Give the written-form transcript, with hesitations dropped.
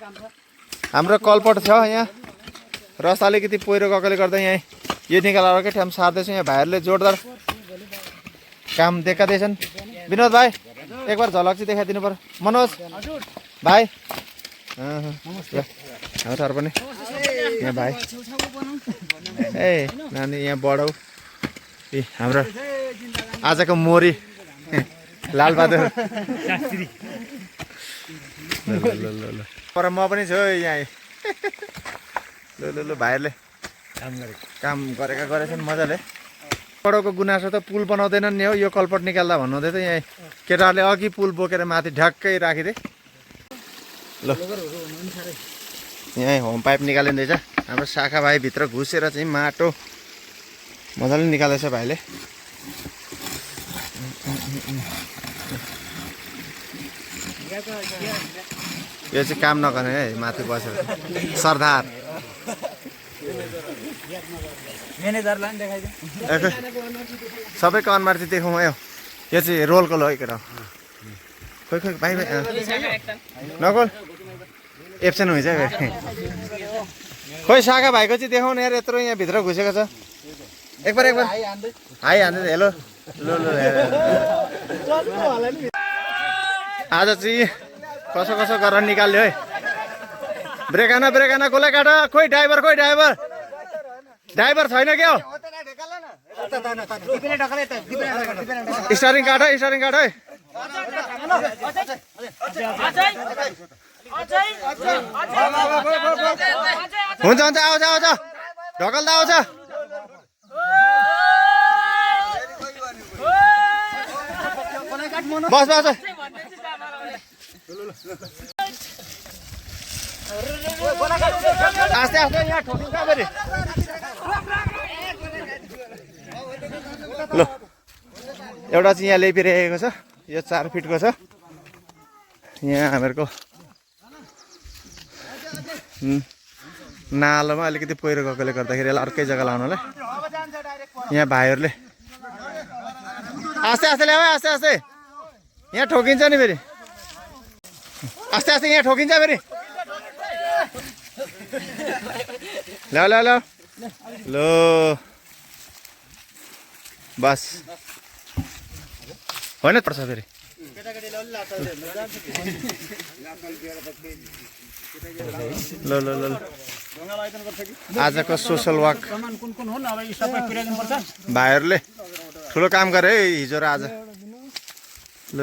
हाम्रो कलपट छ यहाँ रस अलिकति पहिरो गएकोले गर्दा यहाँ यो निकालेर अर्कै ठाउँ सार्दैछु। यहाँ भाइहरूले जोरदार काम देखाउँदैछन्। विनोद भाइ एक बार झलक चाहिँ देखाइदिनु पर्यो। मनोज भाइ सर पनि यहाँ भाइ ए नानी यहाँ बढाउ ए हाम्रो आजको मोरी लालबहादुर ल पर म पनि छु यहाँ ल भाइहरूले काम गरेका गरेछन् मजाले। बडाको गुनासो त पुल बनाउँदैनन् नि हो यो कलपट निकाल्दा भन्नुहुँदै त यहाँ केटाहरूले अघि पुल बोकेर माथि ढ्याक्कै राखिदिए। ल यहाँ होम पाइप निकालिँदैछ। हाम्रो शाखा भाइ भित्र घुसेर चाहिँ माटो मजाले निकाल्दैछ भाइले। यो चाहिँ काम नगर्ने है माथि बसेर सरदार म्यानेजरलाई देखाइदिनु सबैको अनुहार चाहिँ देखाउँ है। यो चाहिँ रोलको लो है केटा खोइ खोइ भाइ नगोल एब्सेन्ट हुन्छ खोइ शाखा भाइको चाहिँ देखाउनु यार यत्रो यहाँ भित्र घुसेको छ। एक बार हाई हान्दै हेलो ल आज चाहिँ कसो कसो गरेर निकाल्यो है। ब्रेकाना कसलाई काट खोइ ड्राइभर छैन क्या हो। स्टारिङ काट है हुन्छ आउँछ ढकल्दा आउँछ। बस आस्ते यहाँ ठोकिन्छ फेरि। ल एउटा चाहिँ यहाँ ल्याइपिरहेको छ यो 4 फिटको छ। यहाँ हामीहरूको नालोमा अलिकति पहिरो गएकोले गर्दाखेरि यसलाई अर्कै जग्गा लाउनुलाई यहाँ भाइहरूले आस्ते ल्याऊ आस्ते यहाँ ठोकिन्छ नि फेरि। आस्ते यहाँ ठोकिन्छ फेरि। ल्याऊ ल बस होइन पर्छ फेरि। ल आजको सोसल वाक भाइहरूले ठुलो काम गरे है हिजो र आज। ल